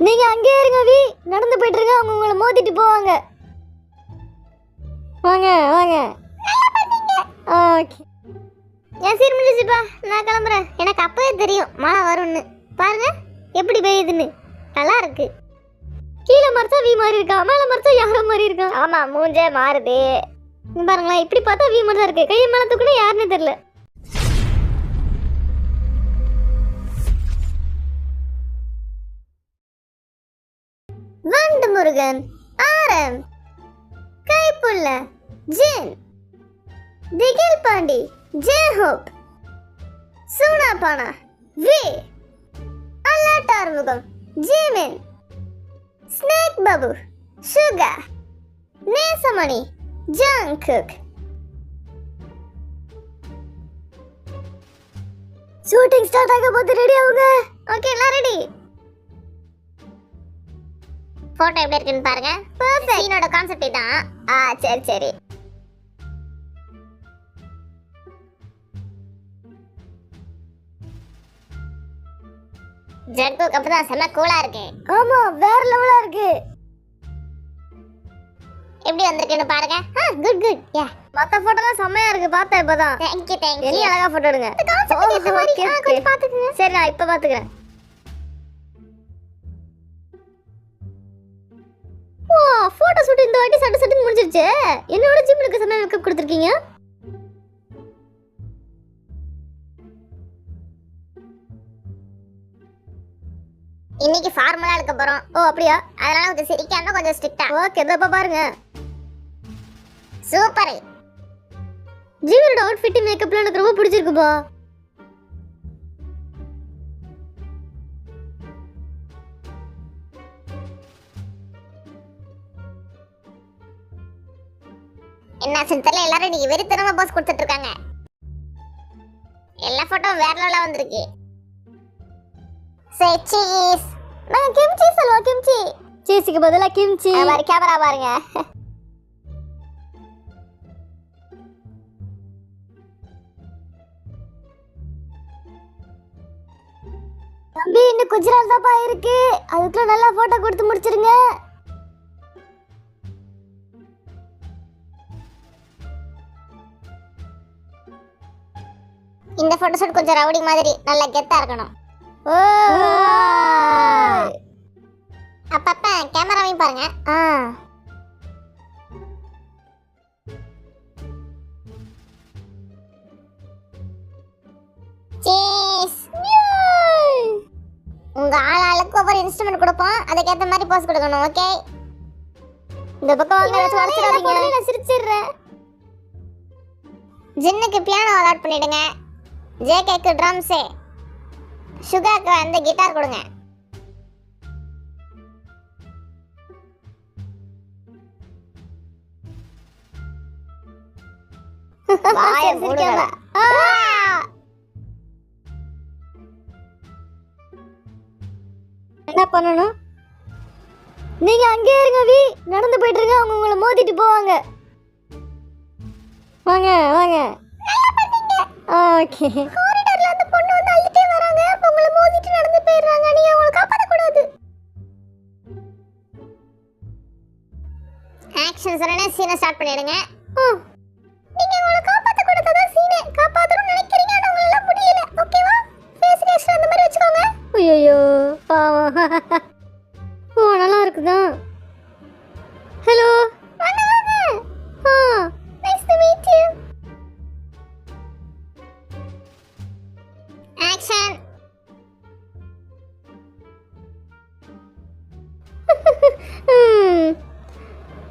நீங்க அங்கே இருங்க வி, நடந்து போயிட்டு இருங்க, அவங்க உங்களை மோதிட்டு போவாங்க. வாங்க வாங்க. ஓகே. என் சீர் முடிஞ்சிச்சுப்பா, நான் கிளம்புறேன். எனக்கு அப்பவே தெரியும் மழை வரும்னு. பாருங்க எப்படி பெய்யுதுன்னு, நல்லா இருக்கு. கீழே மறைச்சா வி மாதிரி இருக்கா, மேலே மறைச்சா யாரோ மாதிரி இருக்கா. ஆமா, மூஞ்சே மாறுது. பாருங்களேன், இப்படி பார்த்தா வி மாதிரி தான் இருக்கு. கையை மேலே தூக்குனா யாருன்னு தெரியல. வண்டு முருகன், ஆரம், கைப்புள்ள, ஜென், திகில் பாண்டி, ஜெயஹோப், சூனாபானா, வே, அல்லாட்டார்முகம், ஜீமின், ஸ்னேக் பாபு, சுகா, நேசமணி, ஜாங்குக். ஷூட்டிங் ஸ்டார்ட் ஆக போது, ரெடி ஆகுங்க. ஓகே, எல்லாம் ரெடி. போட்டோ எப்படி இருக்குன்னு பாருங்க. பெர்ஃபெக்ட். சீனோட கான்செப்ட் இதான். சரி சரி. ஜங்குக் அப்பதான் செம கூலா இருக்கு. ஆமா, வேற லெவலா இருக்கு. எப்படி வந்திருக்குன்னு பாருங்க. Good good. யா, மத்த போட்டோலாம் செமையா இருக்கு. பார்த்தேன் இப்பதான். தேங்க் யூ தேங்க் நீ யூ. அழகா போட்டோ எடுங்க. கொஞ்சம் பாத்துக்கங்க. சரி, நான் இப்ப பாத்துக்கிறேன். ஓ, போட்டோ ஷூட் இந்த வாட்டி சட்டு சட்டுன்னு முடிஞ்சிருச்சு. என்னோட ஜிம்முக்கு செமையா மேக்கப் கொடுத்துருக்கீங்க. இன்னைக்கு ஃபார்மலா எடுக்க போறோம். ஓ, அப்படியா? அதனால கொஞ்சம் சிரிக்காம கொஞ்சம் ஸ்ட்ரிக்ட்டா. ஓகே, இதோ பாருங்க. சூப்பர். ஜீவனோட அவுட்ஃபிட் மேக்கப்ல எனக்கு ரொம்ப பிடிச்சிருக்குப்பா. என்னாச்சுன்னு தெரியல, எல்லாரும் இன்னைக்கு வெறித்தனமா போஸ் கொடுத்துட்டு இருக்காங்க. எல்லா போட்டோ வேற லெவலா வந்திருக்கு. சே சீஸ். நான் கிம்ச்சி சொல்வா, கிம்ச்சி. சீஸுக்கு பதிலா கிம்ச்சி. பாரு கேமரா பாருங்க. தம்பி, இன்னும் கொஞ்ச நாள் தான்ப்பா இருக்கு. அதுக்குள்ள நல்லா போட்டோ கொடுத்து முடிச்சிருங்க. இந்த போட்டோ ஷூட் கொஞ்சம் ரவுடி மாதிரி நல்லா கெத்தா இருக்கணும். அப்பப்ப கேமராவையும் பாருங்க. சீஸ். உங்க ஆளாளுக்கு ஒவ்வொரு இன்ஸ்ட்ருமெண்ட் கொடுப்போம், அதுக்கேற்ற மாதிரி போஸ் கொடுக்கணும். ஓகே, இந்த பக்கம் வாங்க, வச்சிடாதீங்க. நான் சிரிச்சிடுறேன். ஜின்னுக்கு பியானோ அலாட் பண்ணிடுங்க. ஜேகேக்கு ட்ரம்ஸு, சுகாக்கு வந்து கிட்டார் கொடுங்க. வாயை மூடுங்க. என்ன பண்ணணும்? நீங்க அங்கே இருங்க வி, நடந்து போயிட்டு இருங்க, அவங்க உங்களை மோதிட்டு போவாங்க. வாங்க வாங்க. ஓகே. காரிடார்ல அந்த பொண்ணு வந்து அழுட்டே வராங்க. அப்ப உங்களை மோதிட்டு நடந்து போயிடுறாங்க. நீங்க அவங்களை காப்பாத்த கூடாது. ஆக்ஷன் சரணே சீனை ஸ்டார்ட் பண்ணிடுங்க. நீங்க அவங்களை காப்பாத்த கூடாது, சீனை காப்பாத்தணும்னு நினைக்கிறீங்க, ஆனா உங்களால முடியல. ஓகேவா? ஃபேஸ் ரியாக்ஷன் அந்த மாதிரி வெச்சுக்கோங்க. ஐயோ பாவம். ஓ, நல்லா இருக்குதான். ஹலோ, வாங்க வாங்க. Nice to meet you. Action.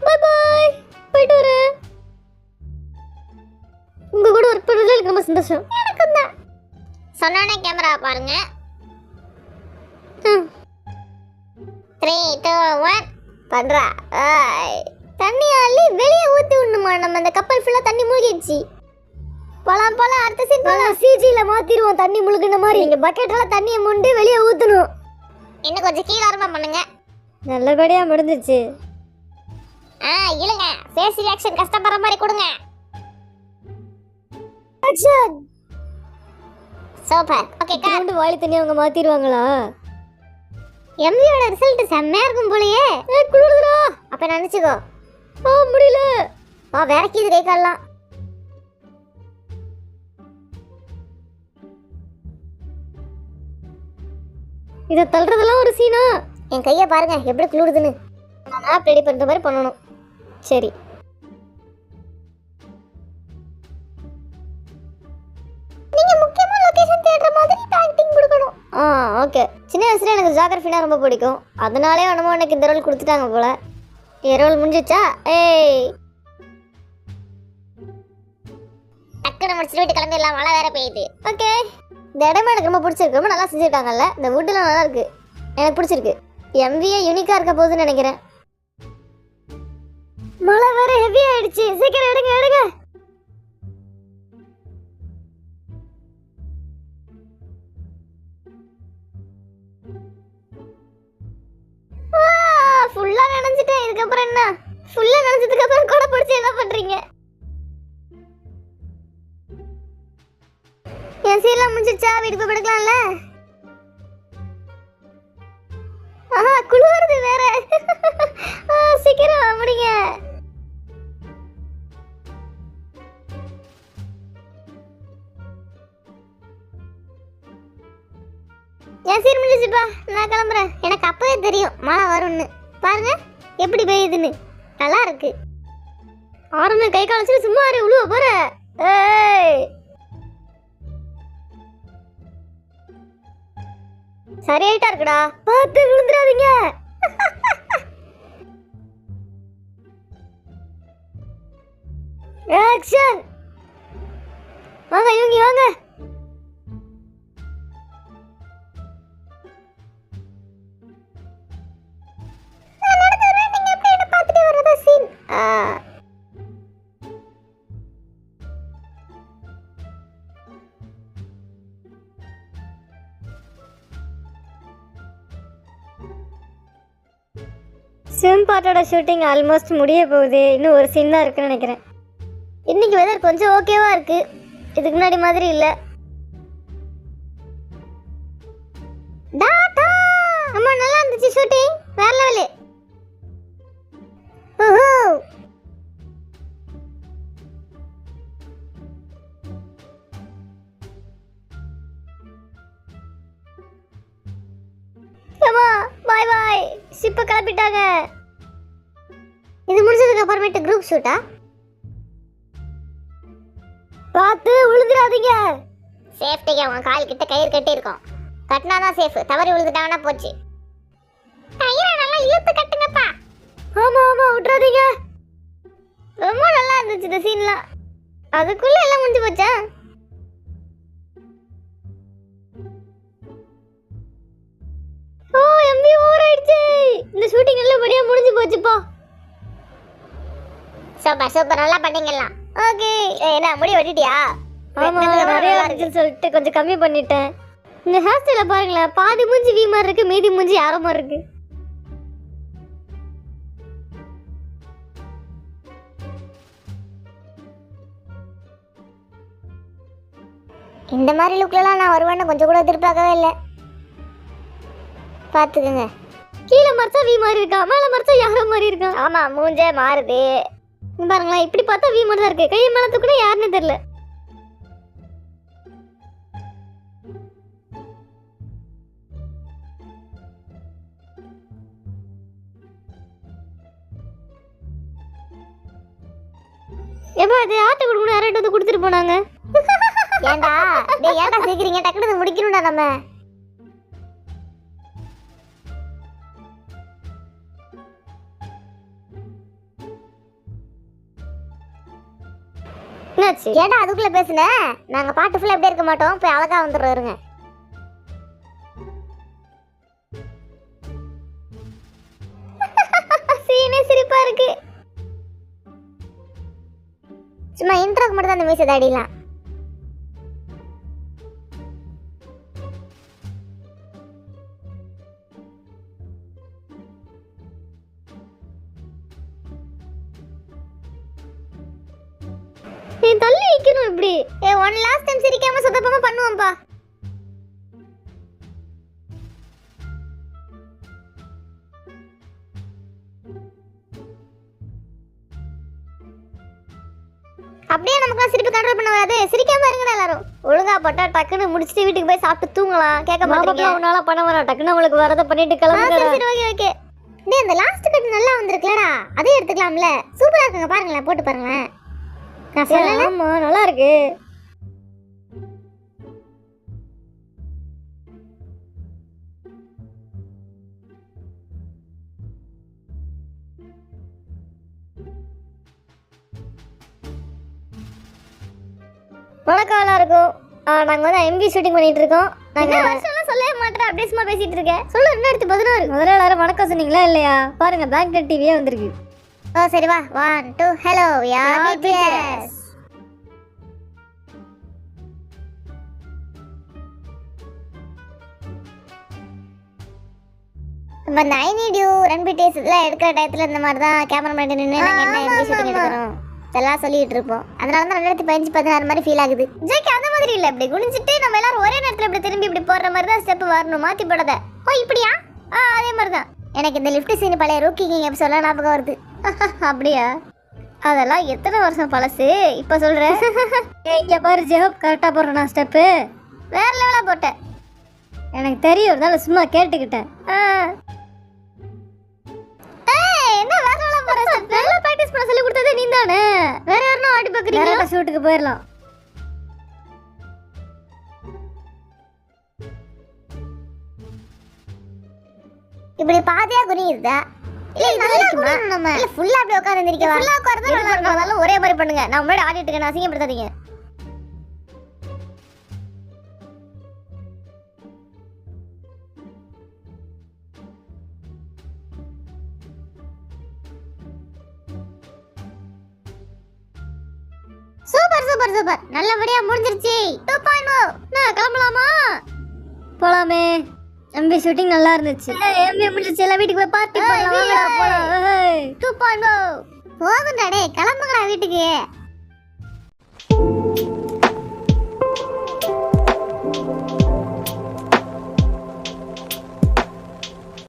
Bye bye, போயிட்டு வரேன். உங்க கூட ஒர்க் பண்றதுல எனக்கு ரொம்ப சந்தோஷம். எனக்கும் தான். சொன்னானே கேமரா பாருங்க. 3 2 1 பண்றா. தண்ணி அள்ளி வெளியே ஊத்தி விடணுமா? நம்ம அந்த கப்பல் ஃபுல்லா தண்ணி மூழ்கிடுச்சு. போலாம் போலாம், அடுத்த சீன் போலாம். சிஜில மாத்திடுவோம் தண்ணி முழுகின மாதிரி. நீங்க பக்கெட்ல தண்ணியை முண்டு வெளியே ஊத்தணும். இன்னும் கொஞ்சம் கீழ ஆரம்பம் பண்ணுங்க. நல்லபடியா முடிஞ்சிச்சு. இழுங்க. ஃபேஸ் ரியாக்ஷன் கஷ்டப்படுற மாதிரி கொடுங்க. ஆக்ஷன். சூப்பர். ஓகே, வாளி தண்ணி அவங்க மாத்திடுவாங்களா? எம்வியோட ரிசல்ட் செம்மையா இருக்கும் போலயே. குளிருதுடா. அப்ப நினைச்சுக்கோ. முடியல. விறக்கிது கை கால்லாம். இதை தள்ளுறதெல்லாம் ஒரு சீனா? என் கையை பாருங்க எப்படி குளிருதுன்னு. நான் ஆப் ரெடி பண்ற மாதிரி பண்ணணும். சரி, நீங்க முக்கியமா லொகேஷன் தேடுற மாதிரி ஆக்டிங் கொடுக்கணும். ஓகே. சின்ன வயசுல எனக்கு ஜியோகிராஃபினா ரொம்ப பிடிக்கும். அதனாலே என்னமோ எனக்கு இந்த ரோல் கொடுத்துட்டாங்க போல. என் ரோல் முடிஞ்சிச்சா? ஏய், டக்குனு முடிச்சுட்டு வீட்டு கிளம்பிடலாம், மழை வேற பெய்யுது. ஓகே. இந்த இடமே எனக்கு ரொம்ப பிடிச்சிருக்கு. ரொம்ப நல்லா செஞ்சுருக்காங்கல்ல. இந்த வுட்லாம் நல்லா இருக்கு, எனக்கு பிடிச்சிருக்கு. எம்வியே யூனிக்கா இருக்க போகுதுன்னு நினைக்கிறேன். மழை வேற ஹெவி ஆயிடுச்சு. சீக்கிரம் எடுங்க எடுங்க. ஃபுல்லா நனைஞ்சிட்டேன். இதுக்கப்புறம் என்ன? ஃபுல்லா நனைஞ்சதுக்கு அப்புறம் கூட பிடிச்சி என்ன பண்றீங்க? என் சீலாம் முடிஞ்சிச்சா? வீட்டுக்கு போய் படுக்கலாம்ல? குளிருது வேற. சீக்கிரம் முடிங்க. என் சீர் முடிஞ்சிச்சுப்பா, நான் கிளம்புறேன். எனக்கு அப்பவே தெரியும் மழை வரும்னு. பாருங்க எப்படி பெய்யுதுன்னு. நல்லா இருக்கு. ஆரம்ப கை காலச்சு சும்மா உழுவ போற. ஏய், சரியாயிட்டா இருக்குடா. பார்த்து விழுந்துடாதீங்க. ஆக்ஷன். வாங்க இவங்க வாங்க. நீங்க எப்படி என்ன பார்த்துட்டு வரதா சீன்? சிம் பாட்டோட ஷூட்டிங் ஆல்மோஸ்ட் முடிய போகுது. இன்னும் ஒரு சீன் தான் இருக்குன்னு நினைக்கிறேன். இன்னைக்கு வெதர் கொஞ்சம் ஓகேவா இருக்கு, இதுக்கு முன்னாடி மாதிரி இல்லை. டாடா. அம்மா நல்லா இருந்துச்சு ஷூட்டிங், வேற லெவலு. பாய் பாய். ஷிப்பை கிளப்பிட்டாங்க. இது முடிஞ்சதுக்கு அப்புறமேட்டு குரூப் ஷூட்டா? பார்த்து விழுந்துடாதீங்க. சேஃப்டிக்கு அவங்க கால் கிட்ட கயிறு கட்டி இருக்கும். கட்டினாதான் சேஃப். தவறி விழுந்துட்டாங்கன்னா போச்சு. கயிறை நல்லா இழுத்து கட்டுங்கப்பா. ஆமா ஆமா, விட்டுறாதீங்க. ரொம்ப நல்லா இருந்துச்சு இந்த சீன்லாம். அதுக்குள்ள எல்லாம் முடிஞ்சு போச்சா? எம்பி ஓவர் ஆயிடுச்சு. இந்த ஷூட்டிங் நல்லபடியா முடிஞ்சு போச்சுப்பா. சூப்பர் சூப்பர், நல்லா பண்ணீங்கலாம். ஓகே. என்ன முடி வெட்டிட்டியா? ஆமா, நிறைய இருந்துச்சுன்னு சொல்லிட்டு கொஞ்சம் கம்மி பண்ணிட்டேன். இந்த ஹேர் ஸ்டைல பாருங்களேன், பாதி மூஞ்சி வீ மாதிரி இருக்கு, மீதி மூஞ்சி யாரோ மாதிரி இருக்கு. இந்த மாதிரி லுக்லலாம் நான் வருவேன்னு கொஞ்சம் கூட எதிர்பார்க்கவே இல்லை. பார்த்துக்குங்க. கீழே மறைச்சா வீ மாதிரி இருக்கா, மேலே மறைச்சா யாரோ மாதிரி இருக்கா. ஆமா, மூஞ்சே மாறுது. பாருங்களேன், இப்படி பார்த்தா வீ மாதிரி தான் இருக்கு. கையை மேலே தூக்குனா யாருன்னு தெரியல. எப்போ அது ஆட்டை கொடுக்கணும், யார்கிட்ட வந்து கொடுத்துட்டு போனாங்க. ஏண்டா டேய், ஏண்டா சீக்கிரங்க, டக்குனு முடிக்கணும்டா நம்ம. என்னாச்சு? ஏண்டா அதுக்குள்ள பேசுன? நாங்க பாட்டு ஃபுல்லா அப்படியே இருக்க மாட்டோம், போய் அழகா வந்துடுறோங்க. சீனே சிரிப்பா இருக்கு. சும்மா இன்ட்ரோக்கு மட்டும் தான் அந்த மீசை தாடிலாம். நீ தள்ளி நிக்கணும் இப்படி. ஒன் லாஸ்ட் டைம் சிரிக்காம சொதப்பாம பண்ணுவோம்பா. அப்படியே நமக்கு சிரிப்பு கண்ட்ரோல் பண்ண வராது. சிரிக்காம இருங்கடா எல்லாரும். ஒழுங்கா போட்டா டக்குன்னு முடிச்சிட்டு வீட்டுக்கு போய் சாப்பிட்டு தூங்கலாம். கேட்க மாட்டீங்க. உன்னால பண்ண வரேன், டக்குன்னு உங்களுக்கு வரத பண்ணிட்டு கிளம்புங்க. சரி ஓகே ஓகே. டேய் அந்த லாஸ்ட் கட் நல்லா வந்திருக்குலடா. அதே எடுத்துக்கலாம்ல. சூப்பரா இருக்குங்க பாருங்களேன், போட்டு பாருங்களேன். நான் சொல்லல. ஆமா நல்லா இருக்கு. வணக்கம் எல்லாருக்கும். நாங்கள் வந்து எம்பி ஷூட்டிங் பண்ணிட்டு இருக்கோம். நாங்கள் வருஷம்லாம் சொல்லவே மாட்டேன், அப்படியே சும்மா பேசிட்டு இருக்கேன். சொல்லு 2016. முதல்ல எல்லாரும் வணக்கம் சொன்னீங்களா இல்லையா? பாருங்க பேக் டிவியே வந்திருக்கு. ஓ சரி வா. 1 2 ஹலோ யா பிடிஎஸ். நம்ம இந்த I need you run BTS இதெல்லாம் எடுக்கிற டயத்துல இந்த மாதிரி தான் கேமராமேன் நின்று நாங்கள் என்ன எப்படி ஷூட்டிங் எடுக்கிறோம் இதெல்லாம் சொல்லிட்டு இருப்போம். அதனால தான் 2015-16 மாதிரி ஃபீல் ஆகுது. ஜெய்க்கு அந்த மாதிரி இல்லை, இப்படி குனிஞ்சிட்டு நம்ம எல்லாரும் ஒரே நேரத்தில் இப்படி திரும்பி இப்படி போடுற மாதிரி தான் ஸ்டெப் வரணும், மாற்றி போடாத. ஓ இப்படியா? அதே மாதிரி தான். எனக்கு இந்த லிஃப்ட் சீன் பழைய ரூக்கி கிங் எபிசோட்லாம் ஞாபகம் வருது. அப்படியா? அதெல்லாம் எத்தனை வருஷம் பழசு, இப்போ சொல்கிறேன். இங்கே பாரு ஜெஹப், கரெக்டாக போடுறேன் நான் ஸ்டெப்பு. வேற லெவலாக போட்டேன். எனக்கு தெரியும், இருந்தாலும் சும்மா கேட்டுக்கிட்டேன். என்ன வேற லெவலாக போகிற ஸ்டெப்? நல்லா ப்ராக்டிஸ் பண்ண சொல்லி கொடுத்ததே நீ தானே. வேற யாரும் ஆடி பார்க்குறீங்க? ஷூட்டுக்கு போயிடலாம். இப்படி பாதியா குனியுதா? இல்ல நல்லா இருக்குமா? நம்ம இல்ல ஃபுல்லா அப்படியே உட்கார்ந்து எந்திரிக்கவா? ஃபுல்லா உட்கார்ந்து நல்லா இருக்கும். அதனால ஒரே மாதிரி பண்ணுங்க. நான் முன்னாடி ஆடிட்டு இருக்கேன், அசிங்கப்படுத்தாதீங்க. சூப்பர் சூப்பர் சூப்பர், நல்லபடியா முடிஞ்சிருச்சு. 2.0 நான் கிளம்பலாமா? போலாமே. எம்பி ஷூட்டிங் நல்லா இருந்துச்சு. எம்பி முடிஞ்சிச்சு, எல்லாம் வீட்டுக்கு போய் பார்ட்டி பண்ணலாம். 2.0 போதும்டா டேய், கிளம்புங்கடா வீட்டுக்கு.